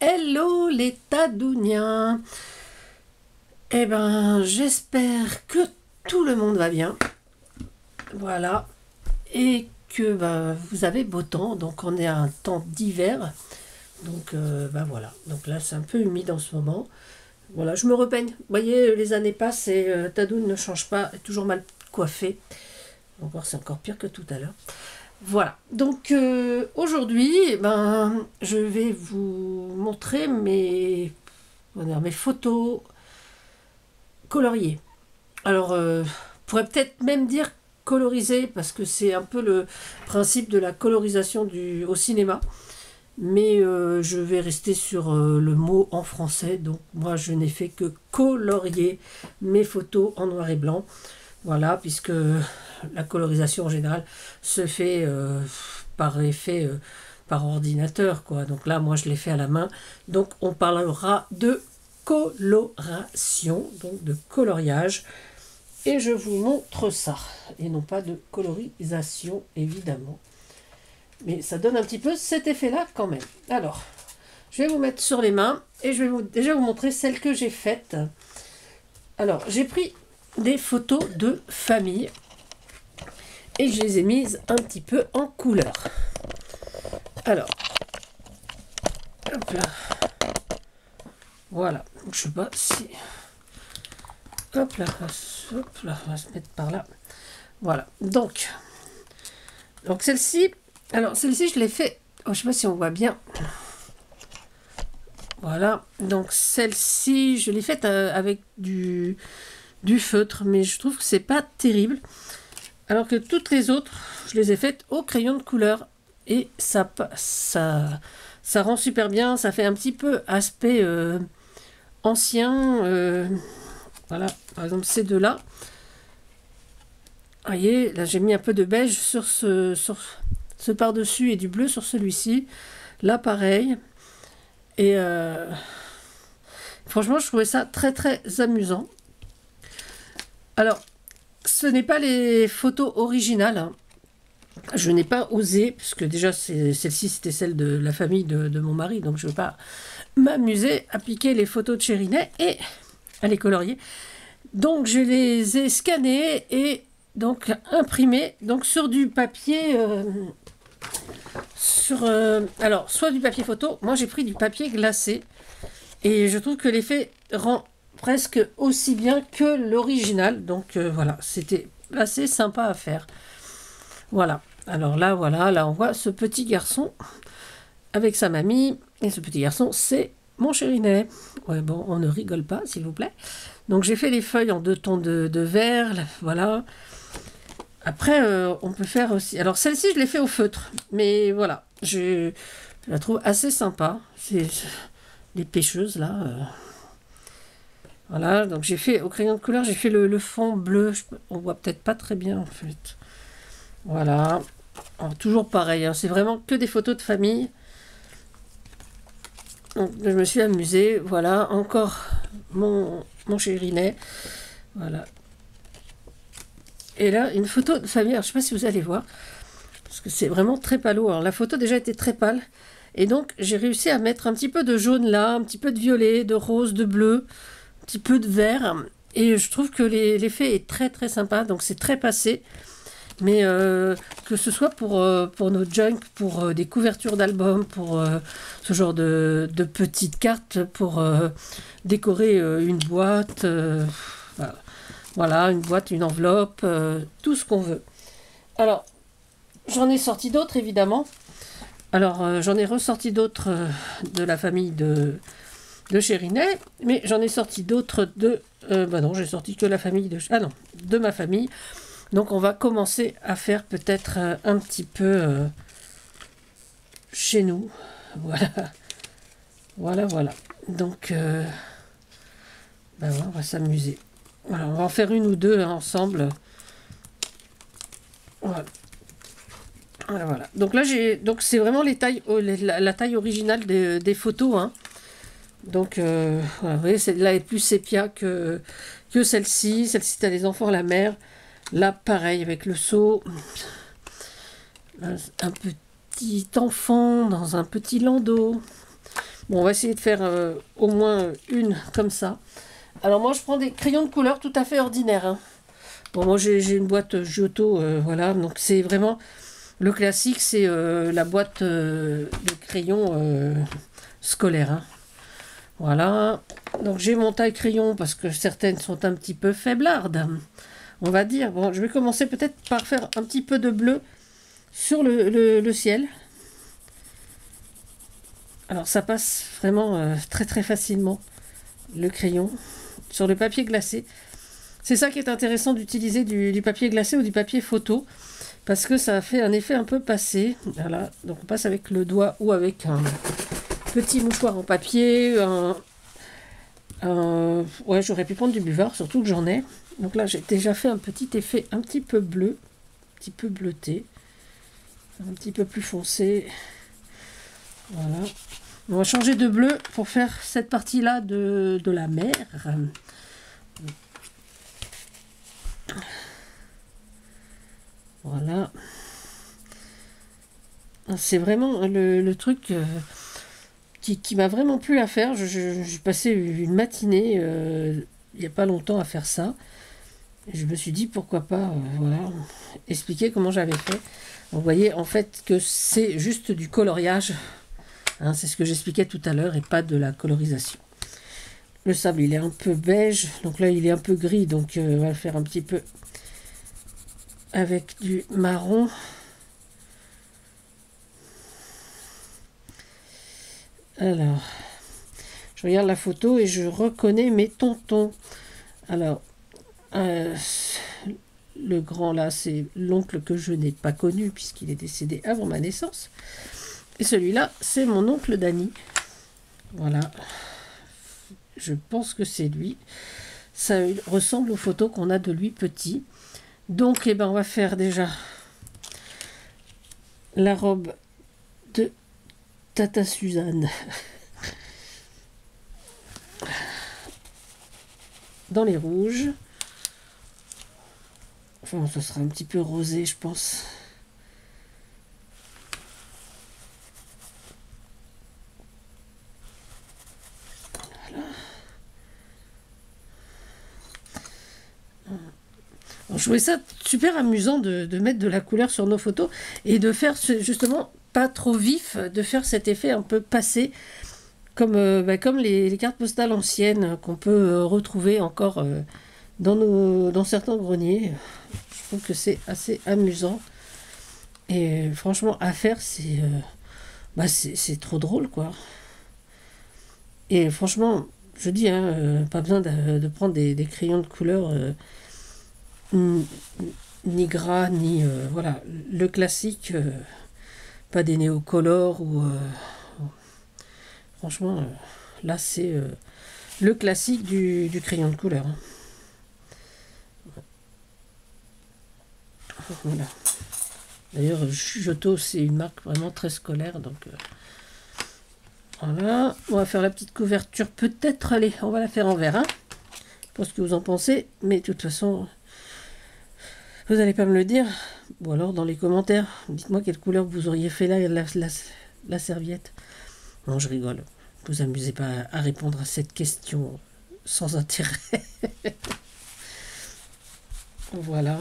Hello les Tadouniens. Eh ben, j'espère que tout le monde va bien. Voilà. Et que vous avez beau temps. Donc, on est à un temps d'hiver. Donc, voilà. Donc là, c'est un peu humide en ce moment. Voilà, je me repeigne. Vous voyez, les années passent et Tadoun ne change pas. Est toujours mal coiffé. Encore, c'est encore pire que tout à l'heure. Voilà, donc aujourd'hui, je vais vous montrer mes photos coloriées. Alors, on pourrait peut-être même dire colorisées, parce que c'est un peu le principe de la colorisation au cinéma. Mais je vais rester sur le mot en français, donc moi je n'ai fait que colorier mes photos en noir et blanc. Voilà, puisque la colorisation en général se fait par effet par ordinateur, quoi. Donc là, moi, je l'ai fait à la main. Donc, on parlera de coloration, donc de coloriage. Et je vous montre ça. Et non pas de colorisation, évidemment. Mais ça donne un petit peu cet effet-là quand même. Alors, je vais vous mettre sur les mains et je vais déjà vous montrer celle que j'ai faite. Alors, j'ai pris des photos de famille et je les ai mises un petit peu en couleur. Alors, hop là. Voilà, je sais pas si... Hop là, on va se mettre par là. Voilà, donc celle-ci, alors celle-ci je l'ai fait, je sais pas si on voit bien. Voilà, donc celle-ci, je l'ai faite avec du feutre, mais je trouve que c'est pas terrible. Alors que toutes les autres, je les ai faites au crayon de couleur. Et ça rend super bien. Ça fait un petit peu aspect ancien. Voilà, par exemple ces deux-là. Vous voyez, là j'ai mis un peu de beige sur ce par-dessus et du bleu sur celui-ci. Là pareil. Et franchement, je trouvais ça très très amusant. Alors, ce n'est pas les photos originales. Hein. Je n'ai pas osé, puisque déjà celle-ci c'était celle de la famille de mon mari, donc je ne veux pas m'amuser à piquer les photos de Chérinet et à les colorier. Donc je les ai scannées et donc imprimées donc sur du papier, alors soit du papier photo, moi j'ai pris du papier glacé et je trouve que l'effet rend presque aussi bien que l'original. Donc voilà, c'était assez sympa à faire. Voilà, alors là, voilà, là on voit ce petit garçon avec sa mamie. Et ce petit garçon, c'est mon Chérinet. Ouais, bon, on ne rigole pas, s'il vous plaît. Donc j'ai fait les feuilles en 2 tons de vert, là, voilà. Après, on peut faire aussi... Alors celle-ci, je l'ai fait au feutre. Mais voilà, je la trouve assez sympa. C'est les pêcheuses, là... Voilà, donc j'ai fait au crayon de couleur, j'ai fait le fond bleu. On voit peut-être pas très bien en fait. Voilà. Alors, toujours pareil, hein, c'est vraiment que des photos de famille. Donc, je me suis amusée. Voilà, encore mon Chérinet. Voilà. Et là, une photo de famille. Alors, je ne sais pas si vous allez voir. Parce que c'est vraiment très pâle. Alors, la photo déjà était très pâle. Et donc, j'ai réussi à mettre un petit peu de jaune là, un petit peu de violet, de rose, de bleu, un petit peu de vert. Et je trouve que l'effet est très très sympa. Donc, c'est très passé. Mais que ce soit pour nos junk, pour des couvertures d'albums, pour ce genre de petites cartes, pour décorer une boîte, voilà, une boîte, une enveloppe, tout ce qu'on veut. Alors, j'en ai sorti d'autres, évidemment. Alors, j'en ai ressorti d'autres de la famille de Chérinet, mais j'en ai sorti d'autres de... non, j'ai sorti que la famille de... Ah non, de ma famille. Donc on va commencer à faire peut-être un petit peu chez nous. Voilà. Voilà. Donc on va s'amuser. Voilà, on va en faire une ou deux ensemble. Voilà. Donc là donc c'est vraiment les tailles, la taille originale des photos. Hein. Donc voilà, vous voyez, celle-là est plus sépia que celle-ci. Celle-ci, t'as les enfants, la mère. Là, pareil, avec le seau. Un petit enfant dans un petit landau. Bon, on va essayer de faire au moins une comme ça. Alors moi, je prends des crayons de couleur tout à fait ordinaires, hein. Bon, moi, j'ai une boîte Giotto, voilà. Donc, c'est vraiment... Le classique, c'est la boîte de crayons scolaires, hein. Voilà. Donc, j'ai mon taille crayon parce que certaines sont un petit peu faiblardes, on va dire. Bon, je vais commencer peut-être par faire un petit peu de bleu sur le ciel. Alors, ça passe vraiment très très facilement, le crayon, sur le papier glacé. C'est ça qui est intéressant d'utiliser du papier glacé ou du papier photo, parce que ça fait un effet un peu passé. Voilà, donc on passe avec le doigt ou avec un petit mouchoir en papier. Ouais, j'aurais pu prendre du buvard, surtout que j'en ai. Donc là, j'ai déjà fait un petit effet un petit peu bleu, un petit peu bleuté, un petit peu plus foncé. Voilà. On va changer de bleu pour faire cette partie-là de la mer. Voilà. C'est vraiment le truc qui m'a vraiment plu à faire. J'ai passé une matinée il n'y a pas longtemps à faire ça. Et je me suis dit pourquoi pas voilà, expliquer comment j'avais fait. Vous voyez en fait que c'est juste du coloriage. Hein, c'est ce que j'expliquais tout à l'heure et pas de la colorisation. Le sable il est un peu beige. Donc là il est un peu gris. Donc on va le faire un petit peu avec du marron. Alors, je regarde la photo et je reconnais mes tontons. Alors, le grand là, c'est l'oncle que je n'ai pas connu puisqu'il est décédé avant ma naissance. Et celui-là, c'est mon oncle Dany. Voilà. Je pense que c'est lui. Ça ressemble aux photos qu'on a de lui petit. Donc, eh ben, on va faire déjà la robe de Tata Suzanne. Dans les rouges. Enfin, ce sera un petit peu rosé, je pense. Voilà. Alors, je trouvais ça super amusant de mettre de la couleur sur nos photos et de faire justement pas trop vif, de faire cet effet un peu passé, comme, comme les cartes postales anciennes qu'on peut retrouver encore dans certains greniers. Je trouve que c'est assez amusant. Et franchement, à faire, c'est trop drôle, quoi. Et franchement, je dis, hein, pas besoin de prendre des crayons de couleur ni gras, ni... voilà, le classique, pas des néocolores ou... franchement, là, c'est le classique du crayon de couleur. Voilà. D'ailleurs, Giotto, c'est une marque vraiment très scolaire, donc... voilà, on va faire la petite couverture. Peut-être, allez, on va la faire en vert, hein, pour ce que vous en pensez. Mais de toute façon, vous n'allez pas me le dire. Ou alors dans les commentaires, dites-moi quelle couleur vous auriez fait là, la serviette. Non, je rigole. Ne vous amusez pas à répondre à cette question sans intérêt. Voilà.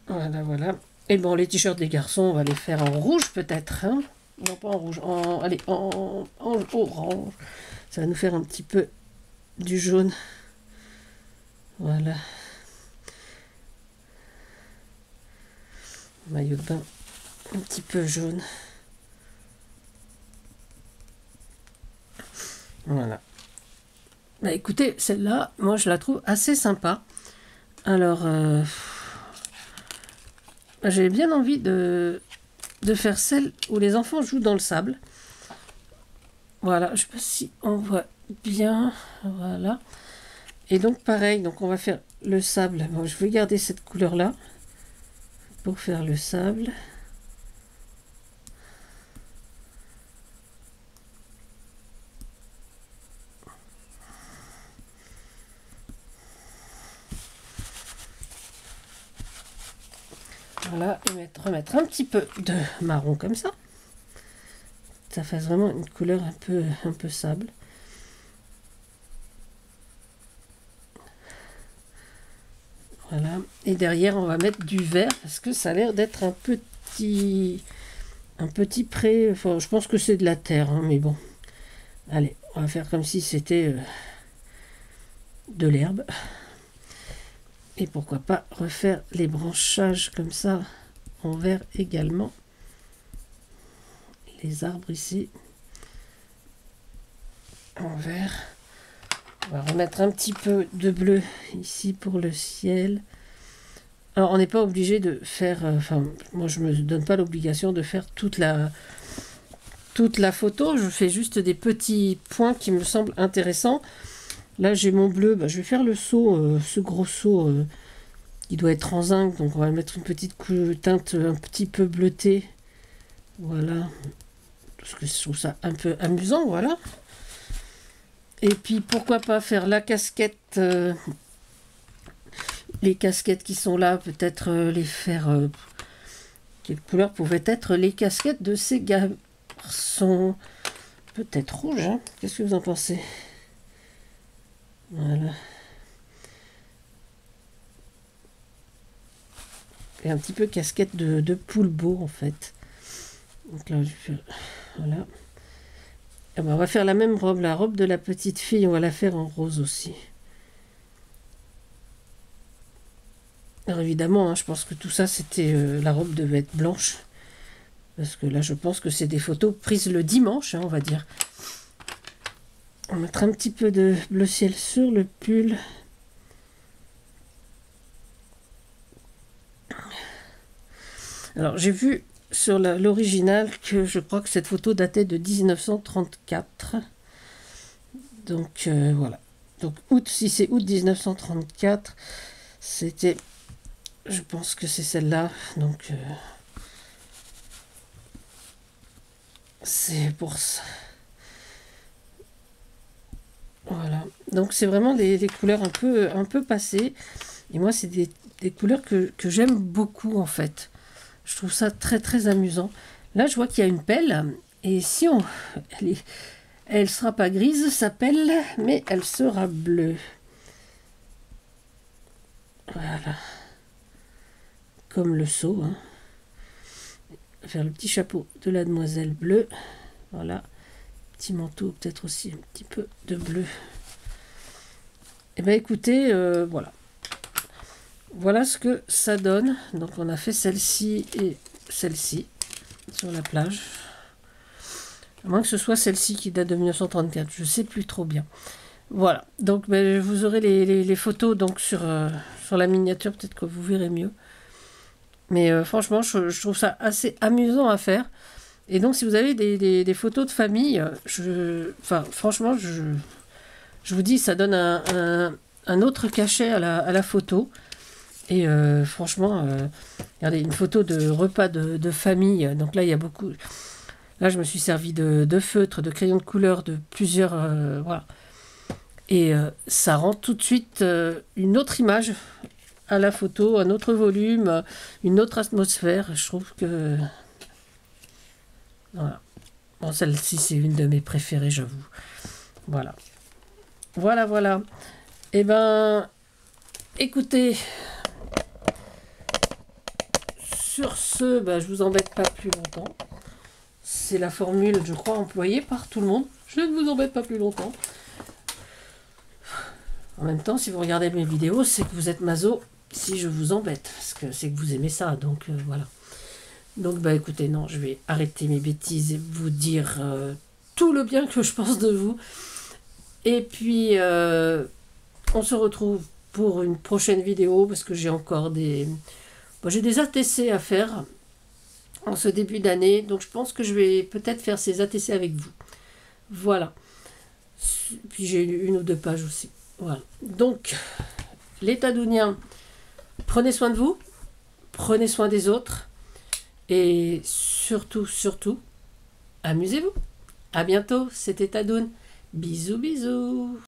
Voilà, voilà. Et bon, les t-shirts des garçons, on va les faire en rouge peut-être, hein. Non, pas en rouge, allez, en orange. Ça va nous faire un petit peu du jaune. Voilà. Maillot de bain un petit peu jaune. Voilà. Bah écoutez, celle-là, moi je la trouve assez sympa. Alors, j'ai bien envie de faire celle où les enfants jouent dans le sable. Voilà, je ne sais pas si on voit bien. Voilà. Et donc pareil, donc on va faire le sable. Bon, je vais garder cette couleur-là pour faire le sable. Voilà, et remettre un petit peu de marron comme ça. ça fasse vraiment une couleur un peu sable. Voilà. Et derrière, on va mettre du vert parce que ça a l'air d'être un petit pré. Enfin, je pense que c'est de la terre, hein, mais bon. Allez, on va faire comme si c'était de l'herbe. Et pourquoi pas refaire les branchages comme ça en vert également. Les arbres ici en vert. On va remettre un petit peu de bleu ici pour le ciel. Alors on n'est pas obligé de faire, enfin moi je me donne pas l'obligation de faire toute la photo. Je fais juste des petits points qui me semblent intéressants. Là j'ai mon bleu, je vais faire le seau, ce gros seau qui doit être en zinc, donc on va mettre une petite teinte un petit peu bleutée. Voilà, parce que je trouve ça un peu amusant, voilà. Et puis pourquoi pas faire la casquette, les casquettes qui sont là, peut-être les faire. Quelle couleur pouvaient être les casquettes de ces garçons? Peut-être rouge, hein? Qu'est-ce que vous en pensez? Voilà. Et un petit peu casquette de poulpeau en fait. Donc là, voilà. Et ben, on va faire la même robe, la robe de la petite fille, on va la faire en rose aussi. Alors évidemment, hein, je pense que tout ça, c'était la robe devait être blanche. Parce que là, je pense que c'est des photos prises le dimanche, hein, on va dire. On va mettre un petit peu de bleu ciel sur le pull. Alors, j'ai vu sur l'original que je crois que cette photo datait de 1934. Donc, voilà. Donc, si c'est août 1934, c'était... Je pense que c'est celle-là. Donc, c'est pour ça. Voilà. Donc, c'est vraiment des couleurs un peu passées. Et moi, c'est des couleurs que j'aime beaucoup, en fait. Je trouve ça très très amusant. Là, je vois qu'il y a une pelle. Et si on... Elle sera pas grise, sa pelle, mais elle sera bleue. Voilà. Comme le seau. Hein. Faire le petit chapeau de la demoiselle bleue. Voilà. Petit manteau, peut-être aussi un petit peu de bleu. Et bien écoutez, voilà. Voilà ce que ça donne. Donc on a fait celle-ci et celle-ci sur la plage. À moins que ce soit celle-ci qui date de 1934. Je ne sais plus trop bien. Voilà. Donc vous aurez les photos donc, sur la miniature. Peut-être que vous verrez mieux. Mais franchement, je trouve ça assez amusant à faire. Et donc si vous avez des photos de famille, franchement, je vous dis, ça donne un autre cachet à la photo. Et franchement, regardez, une photo de repas de famille. Donc là, il y a beaucoup... Là, je me suis servi de feutre, de crayon de couleur, de plusieurs... voilà. Et ça rend tout de suite une autre image à la photo, un autre volume, une autre atmosphère. Je trouve que... Voilà. Bon, celle-ci, c'est une de mes préférées, j'avoue. Voilà. Voilà, voilà. Eh ben, écoutez... Sur ce, je vous embête pas plus longtemps. C'est la formule, je crois, employée par tout le monde. Je ne vous embête pas plus longtemps. En même temps, si vous regardez mes vidéos, c'est que vous êtes maso si je vous embête. Parce que c'est que vous aimez ça, donc voilà. Donc, écoutez, non, je vais arrêter mes bêtises et vous dire tout le bien que je pense de vous. Et puis, on se retrouve pour une prochaine vidéo, parce que j'ai encore des... j'ai des ATC à faire en ce début d'année, donc je pense que je vais peut-être faire ces ATC avec vous. Voilà. Puis j'ai une ou deux pages aussi. Voilà. Donc, les Tadouniens, prenez soin de vous, prenez soin des autres, et surtout, surtout, amusez-vous. À bientôt, c'était Tadoun. Bisous, bisous.